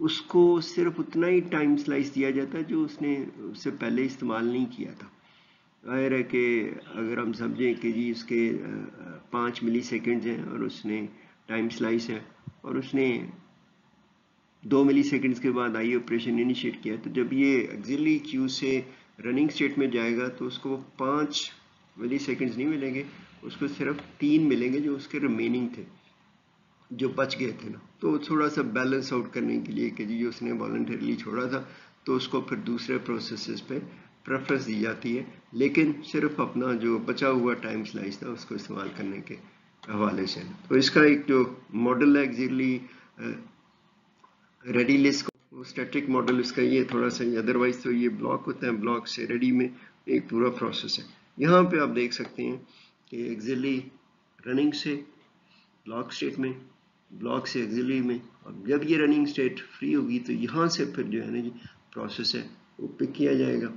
اس کو صرف اتنا ہی ٹائم سلائس دیا جاتا ہے جو اس نے اس سے پہلے استعمال نہیں کیا تھا. ظاہر ہے کہ اگر ہم سمجھیں کہ جی اس کے 5 ملی سیکنڈز ہیں اور اس نے ٹائم سلائس ہے اور اس نے 2 ملی سیکنڈز کے بعد آئی آپریشن انیشیٹ کیا، تو جب یہ ایگزیکٹلی کیو سے رننگ اسٹیٹ میں جائے گا تو اس کو 5 ملی سیکنڈز نہیں ملیں گے، اس کو صرف 3 ملیں گے جو اس کے ریمیننگ تھے، جو بچ گئے تھے نا. تو تھوڑا سا بیلنس آؤٹ کرنے کے لیے کہ جی اس نے والنٹریلی چھوڑا تھا تو اس کو پھر دوسرے پروسیسز پہ پریفرنس دی جاتی ہے، لیکن صرف اپنا جو بچا ہوا ٹائم سلائس تھا اس کو استعمال کرنے کے حوالے سے. تو اس کا ایک جو ماڈل ہے ایگزیکٹلی ریڈی لسٹ کو اسٹیٹک ماڈل اس کا یہ تھوڑا سا، ادروائز تو یہ بلاک ہوتا ہے، بلاک سے ریڈی میں ایک پورا پروسیس ہے. یہاں پہ آپ دیکھ سکتے ہیں کہ ایگزیکٹلی رننگ سے بلاک اسٹیٹ میں، بلاک سے ایگزیکٹلی میں، اور جب یہ رننگ اسٹیٹ فری ہوگی تو یہاں سے پھر جو ہے نا جی پروسیس ہے وہ پک کیا جائے گا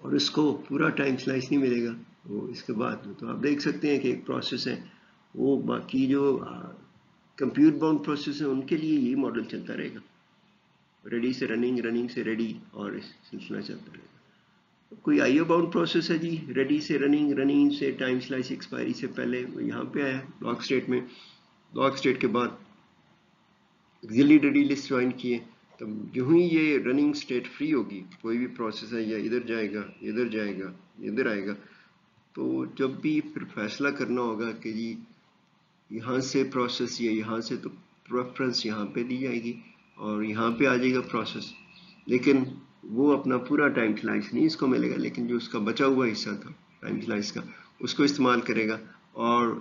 اور اس کو پورا ٹائم سلائس نہیں ملے گا وہ اس کے بعد. تو آپ دیکھ سکتے ہیں کہ ایک پروسیس ہے وہ، باقی جو کمپیوٹر باؤنڈ پروسیس ہیں ان کے لیے یہ ماڈل چلتا رہے گا، ریڈی سے رننگ، رننگ سے ریڈی، اور سلسلہ چلتا رہے گا. کوئی آئی او باؤنڈ پروسیس ہے جی ریڈی سے رننگ، رننگ سے ٹائم سلائس ایکسپائری سے پہلے وہ یہاں پہ آیا بلاک اسٹیٹ میں، بلاک اسٹیٹ کے بعد ایگزیکٹلی ریڈی لسٹ جوائن کیے. تو جو ہی یہ رننگ اسٹیٹ فری ہوگی، کوئی بھی پروسیس ہے یا ادھر جائے گا، ادھر جائے گا، ادھر آئے گا، تو جب بھی پھر فیصلہ کرنا ہوگا کہ جی یہاں سے پروسیس یا یہاں سے، تو پریفرنس یہاں پہ دی جائے گی اور یہاں پہ آ جائے گا پروسیس. لیکن وہ اپنا پورا ٹائم سلائس نہیں اس کو ملے گا، لیکن جو اس کا بچا ہوا حصہ تھا ٹائم سلائس کا اس کو استعمال کرے گا. اور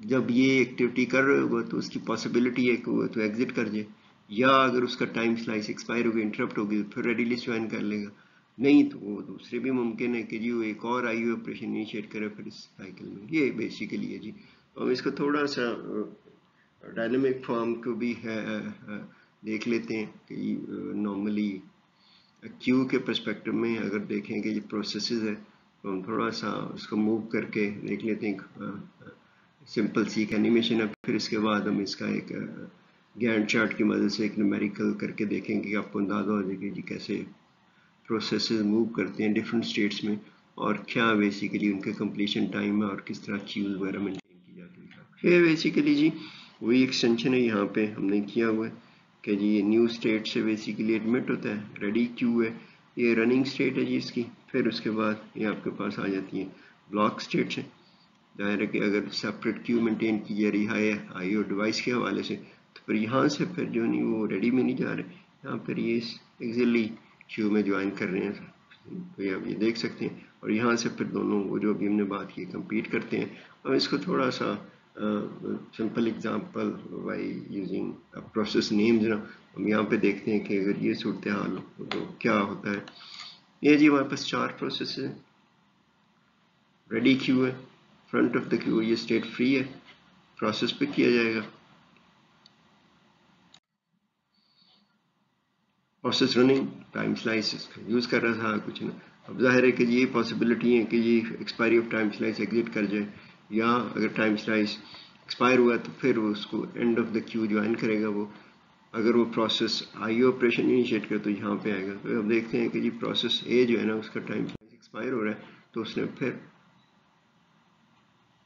جب یہ ایکٹیویٹی کر رہے ہوگا تو اس کی پاسبلٹی ہے کہ وہ تو ایگزٹ کر جائے، یا اگر اس کا ٹائم سلائس ایکسپائر ہوگی، انٹرپٹ ہوگی، تو پھر ریڈی لسٹ جوائن کر لے گا. نہیں تو وہ دوسرے بھی ممکن ہے کہ جی وہ ایک اور آئی او آپریشن انیشیٹ کرے پھر اس سائیکل میں. یہ بیسیکلی ہے جی. ہم اس کو تھوڑا سا ڈائنامک فارم کو بھی دیکھ لیتے ہیں کہ نارملی کیو کے پرسپیکٹو میں اگر دیکھیں کہ یہ پروسیسز ہے تو ہم تھوڑا سا اس کو موو کر کے دیکھ لیتے ہیں. سمپل سی ایک اینیمیشن ہے، پھر اس کے بعد ہم اس کا ایک گینٹ چارٹ کی مدد سے ایک نومیریکل کر کے دیکھیں گے کہ آپ کو اندازہ ہو جائے گا جی کیسے پروسیسز موو کرتے ہیں ڈفرینٹ اسٹیٹس میں، اور کیا بیسیکلی ان کے کمپلیشن ٹائم ہے اور کس طرح کیوز وغیرہ مینٹین کی جاتی ہے. یہ بیسیکلی جی وہی ایکسٹینشن ہے یہاں پہ ہم نے کیا ہوا ہے کہ جی یہ نیو اسٹیٹ سے بیسیکلی ایڈمٹ ہوتا ہے، ریڈی کیو ہے، یہ رننگ اسٹیٹ ہے جی اس کی. پھر اس کے بعد یہ آپ کے پاس آ جاتی ہے بلاک اسٹیٹ سے. ظاہر ہے کہ اگر سیپریٹ کیو مینٹین کی جا رہی ہے آئی او ڈیوائس کے حوالے سے، تو پھر یہاں سے پھر جو نہیں وہ ریڈی میں نہیں جا رہے، یہاں پھر یہ ایگزیکٹلی کیو میں جوائن کر رہے ہیں. تو آپ یہ دیکھ سکتے ہیں، اور یہاں سے پھر دونوں وہ جو ابھی ہم نے بات کی کمپیٹ کرتے ہیں. اور اس کو تھوڑا سا simple example by using process names نا ہم یہاں پہ دیکھتے ہیں کہ اگر یہ صورتحال ہو تو کیا ہوتا ہے. یہ جی ہمارے پاس 4 پروسیس ہیں. ریڈی کیو ہے، فرنٹ آف دا کیو، یہ اسٹیٹ فری ہے، پروسیس پہ کیا جائے گا. Process running, time slice use کر رہا تھا کچھ نا. اب ظاہر ہے کہ یہ پاسبلٹی ہے کہ یہ expiry of time slice exit کر جائے، یا اگر ٹائم سلائس ایکسپائر ہوا تو پھر وہ اس کو end of the queue join کرے گا. وہ اگر وہ process I O operation initiate کرے تو یہاں پہ آئے گا. تو اب دیکھتے ہیں کہ جی پروسیس اے جو ہے نا اس کا ٹائم سلائس ایکسپائر ہو رہا ہے، تو اس نے پھر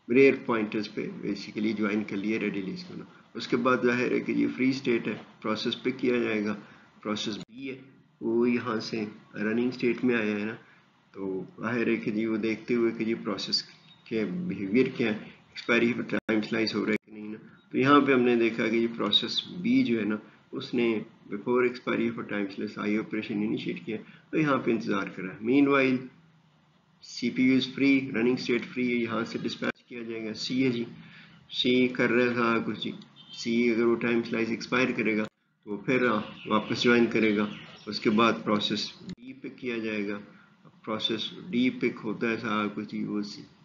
ریئر پوائنٹرز پہ بیسیکلی جوائن کر لیے ریڈی لسٹ میں. اس کے بعد ظاہر ہے کہ یہ فری اسٹیٹ ہے، پروسیس پک کیا جائے گا. پروسیس بی ہے وہ یہاں سے رننگ اسٹیٹ میں آیا ہے نا، تو ظاہر ہے کہ جی وہ دیکھتے ہوئے کہ جی پروسیس کے بیہیویئر کیا ہے، ایکسپائری پر ٹائم سلائس ہو رہا ہے کہ نہیں نا. تو یہاں پہ ہم نے دیکھا کہ یہ پروسیس بی جو ہے نا اس نے بیفور ایکسپائری پر time slice I operation initiate کیا، تو یہاں پہ انتظار کر رہا ہے. Meanwhile C P U is free, running state free ہے، یہاں سے ڈسپیچ کیا جائے گا. سی ہے جی، سی کر رہا تھا کچھ جی. سی اگر وہ ٹائم سلائس ایکسپائر کرے گا تو پھر واپس جوائن کرے گا. اس کے بعد پروسیس ڈی پک کیا جائے گا. پروسیس ڈی پک ہوتا ہے صاحب کچھ جی،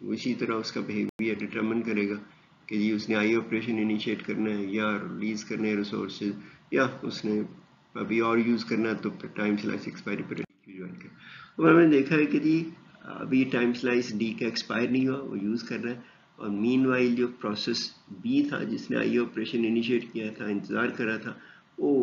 اسی طرح اس کا بیہیویئر ڈٹرمن کرے گا کہ جی اس نے آئی آپریشن انیشیٹ کرنا ہے یا ریلیز کرنے ہیں ریسورسز، یا اس نے ابھی اور یوز کرنا ہے تو پھر ٹائم سلائس ایکسپائری پر جوائن کرے. اور ہم نے دیکھا ہے کہ جی ابھی ٹائم سلائس ڈی کا ایکسپائر نہیں ہوا، وہ یوز کر رہا ہے. اور مین وائل جو پروسیس بی تھا جس نے آئی آپریشن انیشیٹ کیا تھا، انتظار کر رہا تھا، وہ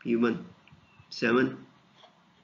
P1 7।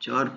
4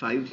5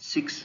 6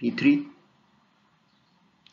P3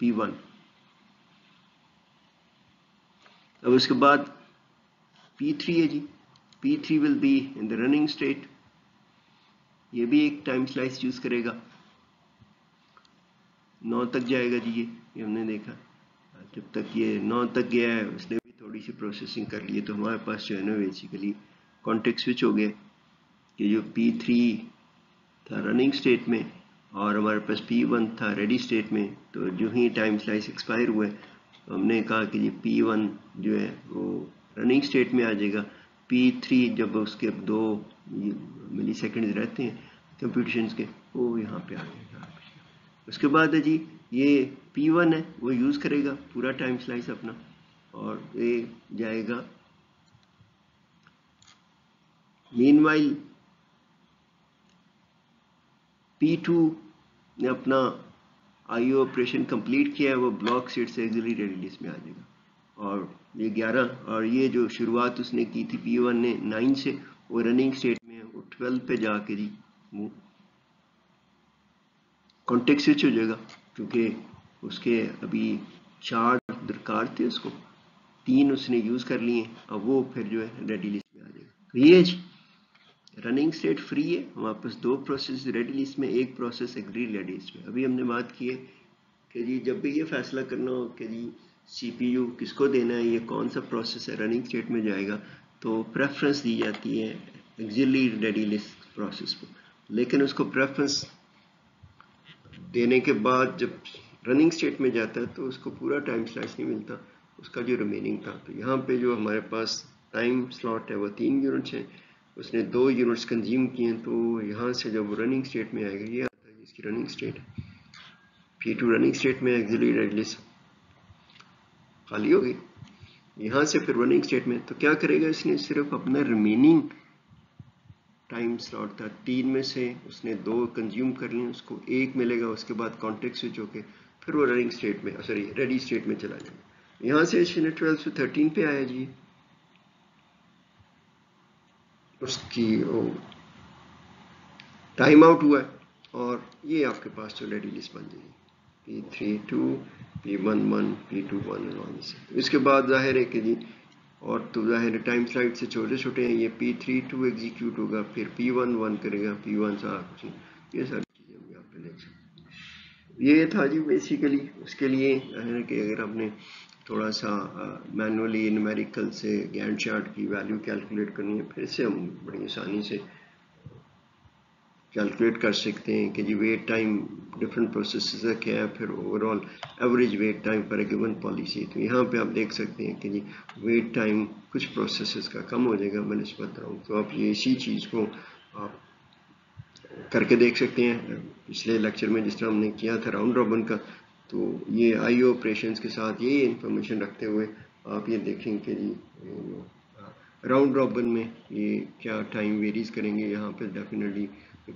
P1। اب اس کے بعد P3 ہے جی, P3 will be in the running state. یہ بھی ایک ٹائم سلائس یوز کرے گا, 9 تک جائے گا جی. یہ ہم نے دیکھا جب تک یہ 9 تک گیا ہے اس نے بھی تھوڑی سی پروسیسنگ کر لی ہے, تو ہمارے پاس جو ہے نا بیسیکلی کانٹیکٹ سوئچ ہو گیا کہ جو P3 تھا رننگ اسٹیٹ میں اور ہمارے پاس P1 تھا ریڈی اسٹیٹ میں, تو جو ہی ٹائم سلائس ایکسپائر ہوئے تو ہم نے کہا کہ جی P1 جو ہے وہ رننگ اسٹیٹ میں آ جائے گا, P3 جب اس کے 2 ملی سیکنڈز رہتے ہیں کمپیوٹیشنز کے وہ یہاں پہ آ جائے گا. اس کے بعد ہے جی یہ P1 ہے وہ یوز کرے گا پورا ٹائم سلائس اپنا, اور یہ جائے گا. مین وائل P2 نے اپنا IO آپریشن کمپلیٹ کیا ہے, وہ بلاک سیٹ سے ایگزیلری ریڈی لسٹ میں آ جائے گا. اور یہ 11 اور یہ جو شروعات اس نے کی تھی P1 نے 9 سے, وہ رننگ اسٹیٹ میں وہ 12 پہ جا کے جی کانٹیکٹ سوئچ ہو جائے گا, کیونکہ اس کے ابھی 4 درکار تھے, اس کو 3 اس نے یوز کر لیے, اب وہ پھر جو ہے ریڈی لسٹ میں آ جائے گا. یہ جی رننگ اسٹیٹ فری ہے, ہمارے پاس 2 پروسیس ریڈی لسٹ میں, 1 پروسیس ایگری ریڈی لسٹ میں. ابھی ہم نے بات کی ہے کہ جی جب بھی یہ فیصلہ کرنا ہو کہ جی CPU کس کو دینا ہے, یہ کون سا پروسیس ہے رننگ اسٹیٹ میں جائے گا, تو پریفرنس دی جاتی ہے ایگزیلری ریڈی لسٹ پروسیس کو. لیکن اس کو پریفرنس دینے کے بعد جب رننگ اسٹیٹ میں جاتا ہے تو اس کو پورا ٹائم سلائس نہیں ملتا, اس کا جو ریمیننگ تھا. تو یہاں پہ جو ہمارے پاس ٹائم سلاٹ ہے وہ 3 یونٹس ہیں, اس نے 2 یونٹس کنزیوم کیے ہیں, تو یہاں سے جب وہ رننگ اسٹیٹ میں آئے گا, یہ آتا ہے جس کی running state P2 running state میں ایگزیلری ریڈی لسٹ خالی ہوگی. یہاں سے پھر رننگ اسٹیٹ میں تو کیا کرے گا, اس نے صرف اپنا ریمیننگ ٹائم سلاٹ تھا 3 میں سے اس نے 2 کنزیوم کر لیں, اس کو 1 ملے گا, اس کے بعد کانٹیکٹ سوئچ ہو کے پھر وہ رننگ اسٹیٹ میں سوری ریڈی اسٹیٹ میں چلا جائے گا. یہاں سے اس نے 12 سے 13 پہ آیا جی, اس کی ٹائم آؤٹ ہوا ہے, اور یہ آپ کے پاس جو ریڈی لسٹ بن جائے گی P32 P11 P21. اس کے بعد ظاہر ہے کہ جی اور تو ظاہر ٹائم سلائڈ سے چھوٹے چھوٹے ہیں, یہ P32 ایگزیکیوٹ ہوگا, پھر P11 کرے گا, P1 سا کچھ نہیں, یہ ساری چیزیں بھی آپ پہ دیکھ سکتے ہیں. یہ تھا جی بیسیکلی اس کے لیے ظاہر ہے کہ اگر آپ نے تھوڑا سا مینولی نومیریکل سے گینٹ چارٹ کی ویلیو کیلکولیٹ کرنی ہے, پھر سے ہم بڑی آسانی سے کیلکولیٹ کر سکتے ہیں کہ جی ویٹ ٹائم ڈفرینٹ پروسیسز کا کیا ہے, پھر overall average wait time پر اے گیون پالیسی. تو یہاں پہ آپ دیکھ سکتے ہیں کہ جی ویٹ ٹائم کچھ پروسیسز کا کم ہو جائے گا بنسبت راؤنڈ. تو آپ یہ اسی چیز کو آپ کر کے دیکھ سکتے ہیں. پچھلے لیکچر میں جس طرح ہم نے کیا تھا راؤنڈ رابن کا, تو یہ IO آپریشنز کے ساتھ یہی انفارمیشن رکھتے ہوئے آپ یہ دیکھیں کہ جی راؤنڈ رابن میں یہ کیا ٹائم ویریز کریں گے. یہاں پہ ڈیفینیٹلی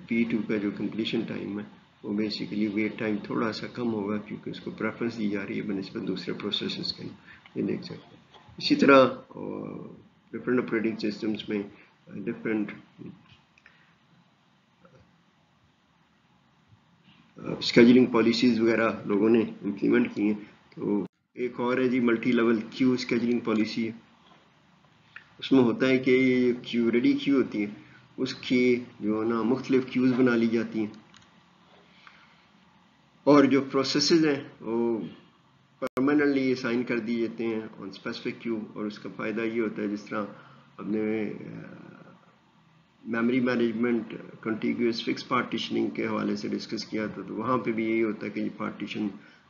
P2 کا جو کمپلیشن ٹائم ہے وہ بیسیکلی ویٹ ٹائم تھوڑا سا کم ہوگا, کیونکہ اس کو پریفرنس دی جا رہی ہے بنسبت دوسرے پروسیسز کے. یہ دیکھ سکتے ہیں. اسی طرح ڈفرینٹ آپریٹنگ سسٹمز میں ڈفرینٹ اسکیجولنگ پالیسیز وغیرہ لوگوں نے امپلیمنٹ کی ہیں. تو ایک اور ہے جی multi level queue scheduling policy ہے. اس میں ہوتا ہے کہ یہ کیو ریڈی کیو ہوتی ہے, اس کی جو نا مختلف کیوز بنا لی جاتی ہیں, اور جو پروسیسز ہیں وہ پرماننٹلی اسائن کر دی جاتے ہیں آن اسپیسیفک کیو. اور اس کا فائدہ یہ ہوتا ہے, جس طرح ہم نے میموری مینجمنٹ کنٹیگیوس فکس پارٹیشننگ کے حوالے سے ڈسکس کیا تھا, تو وہاں پہ بھی یہی ہوتا ہے کہ یہ پارٹیشن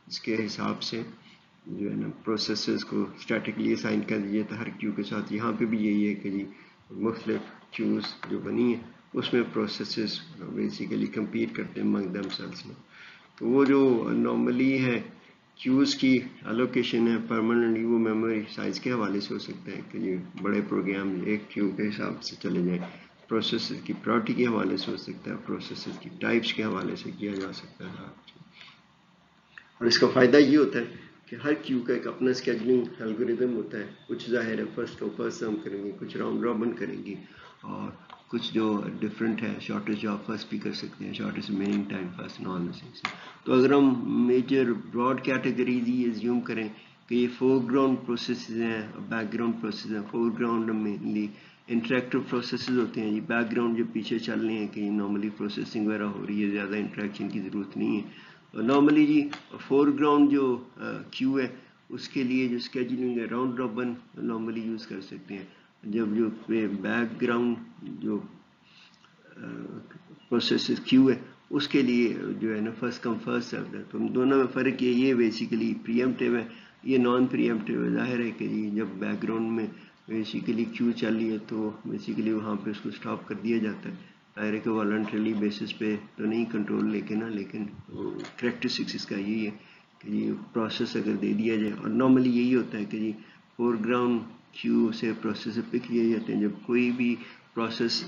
اس کے حساب سے جو ہے نا پروسیسز کو اسٹیٹکلی اسائن کر دیجیے تھا ہر کیو کے ساتھ. یہاں پہ بھی یہی ہے کہ جی مختلف کیوز جو بنی ہیں اس میں پروسیسز بیسیکلی کمپیٹ کرتے ہیں امنگ دیم سیلز میں. تو وہ جو نارملی ہے کیوز کی الوکیشن ہے پرماننٹلی, وہ میموری سائز کے حوالے سے ہو سکتا ہے کہ یہ بڑے پروگرام ایک کیو کے حساب سے چلے جائیں, پروسیسز کی پرائورٹی کے حوالے سے ہو سکتا ہے, پروسیسز کی ٹائپس کے حوالے سے کیا جا سکتا ہے. اور اس کا فائدہ یہ ہوتا ہے کہ ہر کیو کا ایک اپنا اسکیجولنگ الگوریدم ہوتا ہے. کچھ ظاہر ہے فرسٹ کو فرسٹ ہم کریں گے, کچھ راؤنڈ رابن کریں گے, اور کچھ جو ڈفرینٹ ہے شارٹیسٹ جاب فرسٹ بھی کر سکتے ہیں, shortest remaining time first, non. تو اگر ہم میجر براڈ کیٹیگریز ہی ایزیوم کریں کہ یہ فور گراؤنڈ پروسیسز ہیں، بیک گراؤنڈ پروسیس ہیں. Foreground mainly interactive processes ہوتے ہیں جی. بیک گراؤنڈ جو پیچھے چل رہے ہیں کہ نارملی پروسیسنگ وغیرہ ہو رہی ہے، زیادہ انٹریکشن کی ضرورت نہیں ہے. اور نارملی جی فور گراؤنڈ جو کیو ہے اس کے لیے جو اسکیجولنگ ہے راؤنڈ رابن نارملی یوز کر سکتے ہیں. جب جو بیک گراؤنڈ جو پروسیسز کیو ہے اس کے لیے جو ہے نا فرسٹ کم فرسٹ سرو ہے. تو دونوں میں فرق یہ بیسیکلی پری ایمپٹیو ہے، یہ نان پری ایمپٹیو ہے. ظاہر ہے کہ جی جب بیک گراؤنڈ میں بیسیکلی کیو چل رہی ہے تو بیسیکلی وہاں پہ اس کو سٹاپ کر دیا جاتا ہے. ظاہر ہے کہ والنٹریلی بیسس پہ تو نہیں کنٹرول لیکن کریکٹرسٹکس اس کا یہی ہے کہ جی پروسیس اگر دے دیا جائے. اور نارملی یہی ہوتا ہے کہ جی فور گراؤنڈ کیو سے پروسیس پک کیے جاتے ہیں. جب کوئی بھی پروسیس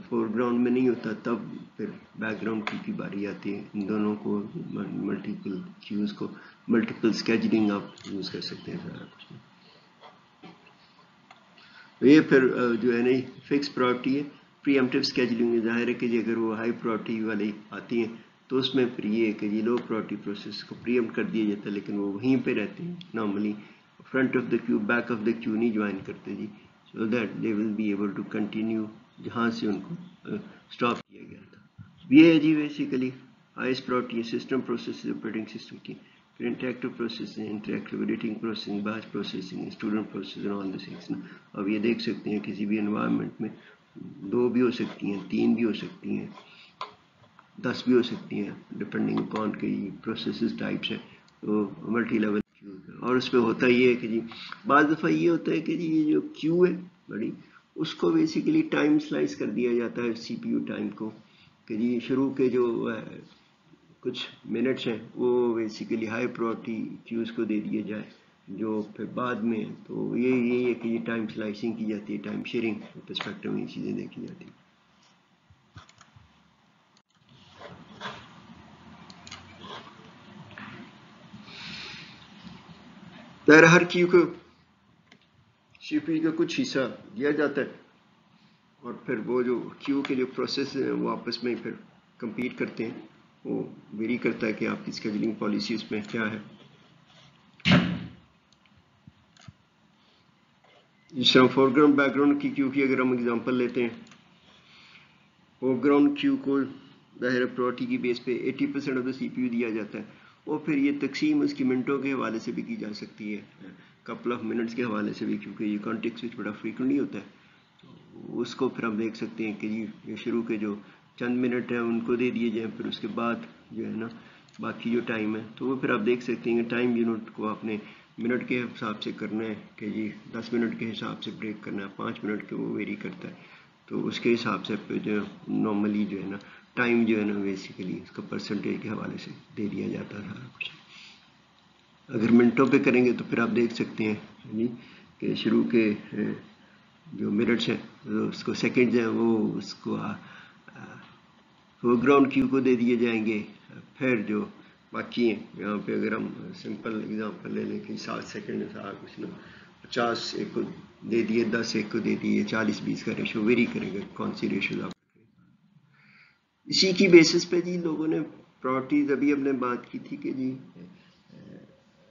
فور گراؤنڈ میں نہیں ہوتا تب پھر بیک گراؤنڈ کیو کی باری آتی ہے. ان دونوں کو ملٹیپل کیوز کو ملٹیپل اسکیجولنگ آپ یوز کر سکتے ہیں. سارا کچھ یہ پھر جو ہے نا فکس پرائرٹی ہے. پری ایمپٹیو اسکیجولنگ میں ظاہر ہے کہ جی اگر وہ ہائی پرائرٹی والی آتی ہیں تو اس میں پھر یہ ہے کہ جی لو پرائرٹی پروسیس کو پری ایمپٹ کر دیا جاتا ہے، لیکن وہ وہیں پہ رہتے ہیں. Normally front of the queue back of the queue نہیں جوائن کرتے جی، so that they will be able to continue جہاں سے ان کو اسٹاپ کیا گیا تھا. یہ ہے جی basically highest priority system process operating system کی. پھر interactive processing, interactive editing processing, batch processing, student process اور آل دس تھنگس. اب یہ دیکھ سکتے ہیں کسی بھی انوائرمنٹ میں 2 بھی ہو سکتی ہیں، 3 بھی ہو سکتی ہیں، 10 بھی ہو سکتی ہیں ڈپینڈنگ اپون کہ پروسیسز ٹائپس ہیں. تو ملٹی لیول کیو اور اس پہ ہوتا یہ ہے کہ جی بعض دفعہ یہ ہوتا ہے کہ جی یہ جو کیو ہے بڑی اس کو بیسیکلی ٹائم سلائس کر دیا جاتا ہے سی پی یو ٹائم کو کہ جی شروع کے جو کچھ منٹس ہیں وہ بیسیکلی ہائی پرائرٹی کیوز کو دے دیے جائے جو پھر بعد میں. تو یہی ہے کہ یہ ٹائم سلائسنگ کی جاتی ہے، ٹائم شیئرنگ پرسپیکٹو میں یہ چیزیں دیکھی جاتی ہیں. ہر کیو کو سی پی یو کا کچھ حصہ دیا جاتا ہے اور پھر وہ جو کیو کے جو پروسیس ہیں وہ آپس میں پھر کمپیٹ کرتے ہیں. وہ ویری کرتا ہے کہ آپ کی اسکیجولنگ پالیسی اس میں کیا ہے. جس طرح فور گراؤنڈ بیک گراؤنڈ کی کیو کی اگر ہم اگزامپل لیتے ہیں، فور گراؤنڈ کیو کو ظاہر پرائرٹی کی بیس پہ 80% of the C P you دیا جاتا ہے. اور پھر یہ تقسیم اس کی منٹوں کے حوالے سے بھی کی جا سکتی ہے، کپل آف منٹس کے حوالے سے بھی، کیونکہ یہ کانٹیکس سوئچ بڑا فریکوینٹلی ہوتا ہے. تو اس کو پھر ہم دیکھ سکتے ہیں کہ جی شروع کے جو چند منٹ ہیں ان کو دے دیے جائیں، پھر اس کے بعد جو ہے نا باقی جو ٹائم ہے تو وہ پھر آپ دیکھ سکتے ہیں کہ ٹائم یونٹ کو آپ نے منٹ کے حساب سے کرنا ہے کہ جی 10 منٹ کے حساب سے بریک کرنا ہے، 5 منٹ کے وہ ویری کرتا ہے. تو اس کے حساب سے پھر جو نارملی جو ہے نا ٹائم جو ہے نا بیسیکلی اس کا پرسنٹیج کے حوالے سے دے دیا جاتا ہے سارا کچھ. اگر منٹوں پہ کریں گے تو پھر آپ دیکھ سکتے ہیں جی کہ شروع کے جو منٹس ہیں اس کو سیکنڈز ہیں وہ اس کو فور گراؤنڈ کیو کو دے دیے جائیں گے. پھر جو باقی ہیں یہاں پہ اگر ہم سمپل اگزامپل لے لیں کہ 7 سیکنڈ سارا کچھ نا 50 ایک کو دے دیے، 10 ایک کو دے دیے، 40-20 کا ریشو ویری کرے گا کون سی ریشو آپ. اسی کی بیسس پہ جی لوگوں نے پرائرٹیز ابھی ہم نے بات کی تھی کہ جی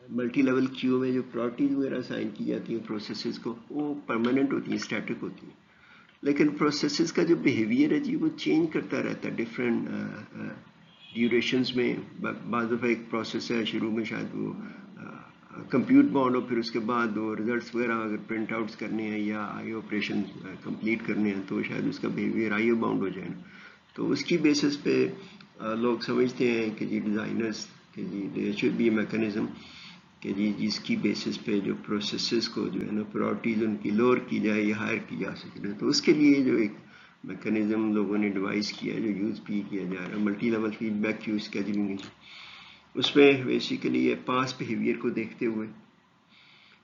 ملٹی لیول کیو میں جو پرائرٹیز وغیرہ سائن کی جاتی ہیں پروسیسز کو وہ پرماننٹ ہوتی ہیں، اسٹیٹک ہوتی ہیں. لیکن پروسیسز کا جو بیہیویئر ہے جی وہ چینج کرتا رہتا ہے ڈفرینٹ ڈیوریشنز میں. بعض دفعہ ایک پروسیس ہے شروع میں شاید وہ کمپیوٹ باؤنڈ ہو، پھر اس کے بعد وہ ریزلٹس وغیرہ اگر پرنٹ آؤٹس کرنے ہیں یا آئی آپریشن کمپلیٹ کرنے ہیں تو شاید اس کا بیہیویئر آئی او باؤنڈ ہو جائے نا. تو اس کی بیسس پہ لوگ سمجھتے ہیں کہ جی ڈیزائنرز کہ جی there should be a mechanism کہ جی جس کی بیسس پہ جو پروسیسز کو جو ہے نا پرائرٹیز ان کی لوور کی جائے یا ہائر کی جا سکے. تو اس کے لیے جو ایک میکانزم لوگوں نے ڈیوائز کیا ہے جو یوز بھی کیا جا رہا ہے ملٹی لیول فیڈ بیک کی اسکیجولنگ. اس میں بیسیکلی یہ پاس بیہیویئر کو دیکھتے ہوئے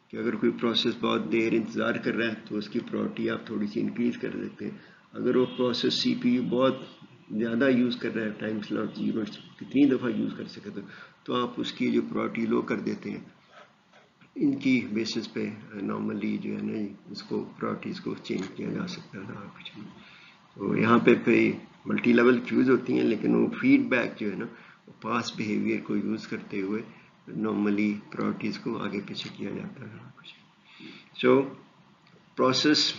کہ اگر کوئی پروسیس بہت دیر انتظار کر رہا ہے تو اس کی پرائرٹی آپ تھوڑی سی انکریز کر دیتے ہیں. اگر وہ پروسیس سی پی یو بہت زیادہ یوز کر رہا ہے، ٹائم سلاٹ یونٹس کتنی دفعہ یوز کر سکے تو آپ اس کی جو پرائرٹی لو کر دیتے ہیں. ان کی بیسس پہ نارملی جو ہے نا اس کو پرائرٹیز کو چینج کیا جا سکتا ہے کچھ نہیں. تو یہاں پہ ملٹی لیول کیوز ہوتی ہیں لیکن وہ فیڈ بیک جو ہے نا پاس بیہیویئر کو یوز کرتے ہوئے نارملی پرائرٹیز کو آگے پیچھے کیا جاتا ہے. سو پروسیس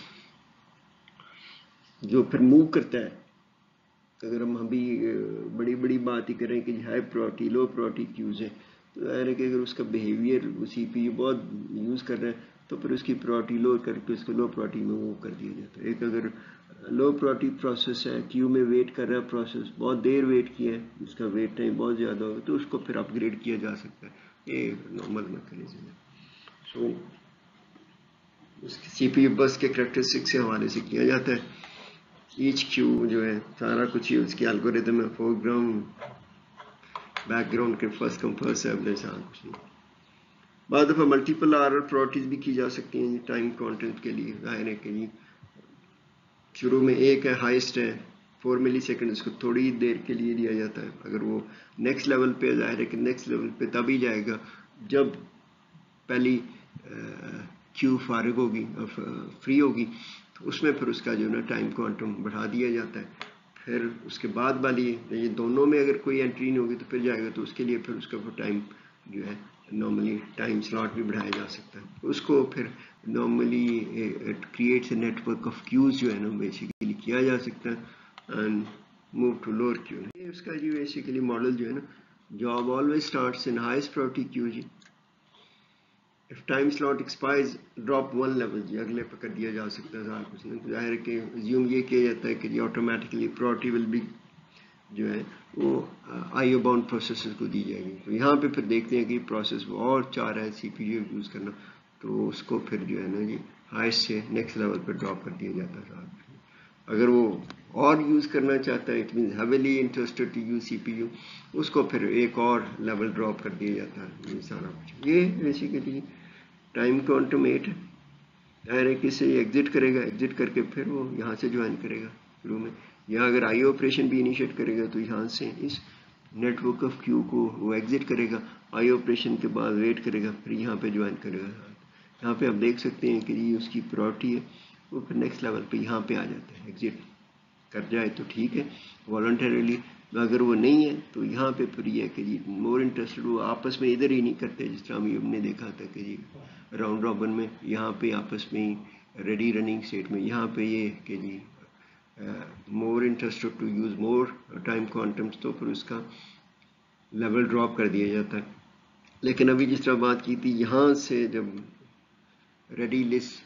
جو پھر موو کرتا ہے، اگر ہم ابھی بڑی بڑی بات ہی کریں کہ high priority low priority queues ہے، تو ظاہر ہے کہ اگر اس کا بیہیویئر سی پی یو بہت یوز کر رہے ہیں تو پھر اس کی پرائرٹی لو کر کے اس کو لو پرائرٹی میں موو کر دیا جاتا ہے. ایک اگر لو پرائرٹی پروسیس ہے، کیو میں ویٹ کر رہا ہے پروسیس، بہت دیر ویٹ کیا ہے، اس کا ویٹ ٹائم بہت زیادہ ہوگا، تو اس کو پھر اپ گریڈ کیا جا سکتا ہے. یہ نارمل میکینزم ہے. سو اس کی سی پی یو بس کے کریکٹرسٹک سے حوالے سے کیا جاتا ہے. ایچ کیو جو ہے سارا کچھ ہی اس کی الگوریتم ہے، فور گراؤنڈ بیک گراؤنڈ کے فرسٹ کم فرسٹ سرو سارا کچھ نہیں. بعض دفعہ ملٹیپل آرڈر پرائرٹیز بھی کی جا سکتی ہیں ٹائم کانٹینٹ کے لیے. ظاہر ہے کہ شروع میں ایک ہے ہائیسٹ ہے 4 ملی سیکنڈ، اس کو تھوڑی دیر کے لیے دیا جاتا ہے. اگر وہ نیکسٹ لیول پہ، ظاہر ہے کہ نیکسٹ لیول پہ تب ہی جائے گا جب پہلی کیو فارغ ہوگی، فری ہوگی، تو اس میں پھر اس کا جو ہے نا ٹائم کوانٹم بڑھا دیا جاتا ہے. پھر اس کے بعد والی یہ دونوں میں اگر کوئی انٹری نہیں ہوگی تو پھر جائے گا، تو اس کے لیے پھر اس کا ٹائم جو ہے نارملی ٹائم سلاٹ بھی بڑھایا جا سکتا ہے. اس کو پھر normally creates a network of queues جو ہے نا بیسیکلی کیا جا سکتا ہے and move to lower queue. اس کا جو بیسیکلی ماڈل جو ہے نا، job always starts in highest priority queue جی. if time slot expires drop one level جی اگلے پہ کر دیا جا سکتا ہے. کچھ نہیں، ظاہر ہے کہ زیوم یہ کیا جاتا ہے کہ جی آٹومیٹکلی پرائرٹی ول بی جو ہے وہ آئی او باؤنڈ پروسیسز کو دی جائے گی. تو یہاں پہ پھر دیکھتے ہیں کہ پروسیس وہ اور چاہ رہا ہے سی پی یو یوز کرنا، تو اس کو پھر جو ہے نا جی ہائیسٹ سے نیکسٹ لیول پہ ڈراپ کر دیا جاتا ہے. اگر وہ اور یوز کرنا چاہتا ہے، it means heavily interested to use C P U, اس کو پھر ایک اور لیول ڈراپ کر دیا جاتا ہے. یہ سارا کچھ یہ بیسیکلی ٹائم کوانٹم 8 ہے. ظاہر ہے کہ اسے ایگزٹ کرے گا، ایگزٹ کر کے پھر وہ یہاں سے جوائن کرے گا شروع میں. یہاں اگر آئی آپریشن بھی انیشیٹ کرے گا تو یہاں سے اس نیٹ ورک آف کیو کو وہ ایگزٹ کرے گا، آئی آپریشن کے بعد ویٹ کرے گا، پھر یہاں پہ جوائن کرے گا. یہاں پہ آپ دیکھ سکتے ہیں کہ یہ اس کی پرائرٹی ہے، وہ پھر نیکسٹ لیول پہ یہاں پہ آ جاتا ہے. ایگزٹ کر جائے تو ٹھیک ہے والنٹریلی، اگر وہ نہیں ہے تو یہاں پہ پھر یہ ہے کہ جی مور انٹرسٹڈ وہ آپس میں ادھر ہی نہیں کرتے، جس طرح ہم نے دیکھا تھا کہ جی راؤنڈ رابن میں یہاں پہ آپس میں ریڈی رننگ اسٹیٹ میں یہاں پہ یہ کہ جی more interested to use more time quantums, تو پھر اس کا لیول ڈراپ کر دیا جاتا ہے. لیکن ابھی جس طرح بات کی تھی، یہاں سے جب ریڈی لسٹ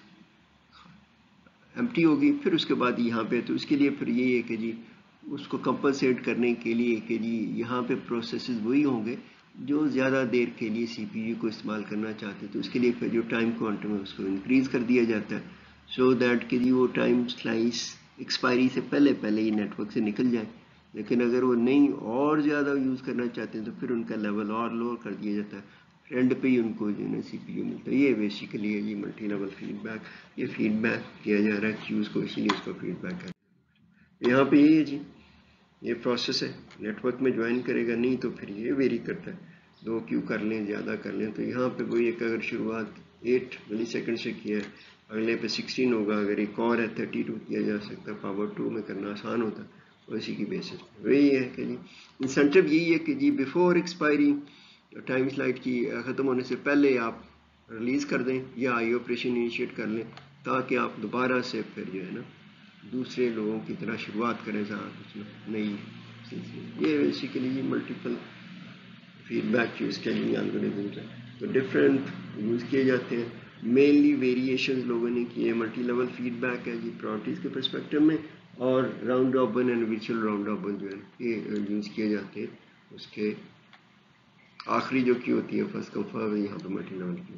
ایمٹی ہوگی پھر اس کے بعد یہاں پہ، تو اس کے لیے پھر یہی ہے کہ جی اس کو کمپنسیٹ کرنے کے لیے کہ جی یہاں پہ پروسیسز وہی ہوں گے جو زیادہ دیر کے لیے سی پی یو کو استعمال کرنا چاہتے ہیں، تو اس کے لیے پھر جو ٹائم کوانٹم ہے اس کو انکریز کر دیا جاتا ہے سو دیٹ کہ جی وہ ٹائم سلائس ایکسپائری سے پہلے ہی نیٹ ورک سے نکل جائے. لیکن اگر وہ نہیں اور زیادہ یوز کرنا چاہتے ہیں تو پھر ان کا لیول اور لوور کر دیا جاتا ہے، اینڈ پہ ہی ان کو جو ہے نا سی پی یو ملتا ہے. یہ بیسیکلی ہے جی ملٹی لیول فیڈ بیک. یہ فیڈ بیک کیا جا رہا ہے کیوز کو، اسی لیے اس کو فیڈ بیک ہے. یہاں پہ یہی ہے جی یہ پروسیس ہے، نیٹ ورک میں جوائن کرے گا نہیں تو پھر یہ ویری کرتا ہے، 2 کیو کر لیں زیادہ کر لیں. تو یہاں پہ وہی ایک اگر شروعات 8 ملی سیکنڈ سے کیا ہے، اگلے پہ 16 ہوگا، اگر ایک اور ہے 32 کیا جا سکتا ہے. پاور 2 میں کرنا آسان ہوتا ہے، اسی کی بیسس پہ وہی ہے کہ جی انسینٹیو یہی ہے کہ جی بیفور ایکسپائری ٹائم سلائٹ کی ختم ہونے سے پہلے آپ ریلیز کر دیں یا آئی آپریشن انیشیٹ کر لیں، تاکہ آپ دوبارہ سے پھر جو ہے نا دوسرے لوگوں کی طرح شروعات کریں سارا کچھ نئی سلسلے. یہ بیسیکلی یہ ملٹیپل فیڈ بیک کی اس کے لیے الگوریتمز ہیں، تو ڈفرینٹ یوز کیے جاتے ہیں. مینلی ویریشنز لوگوں نے کیے. ملٹی لیول فیڈ بیک ہے جی پرائرٹیز کے پرسپیکٹو میں، اور round robin and virtual round robin جو ہے یہ یوز کیے جاتے ہیں. اس کے آخری جو کی ہوتی ہے فرسٹ کم فرسٹ، یہاں پہ ملٹی لیول کی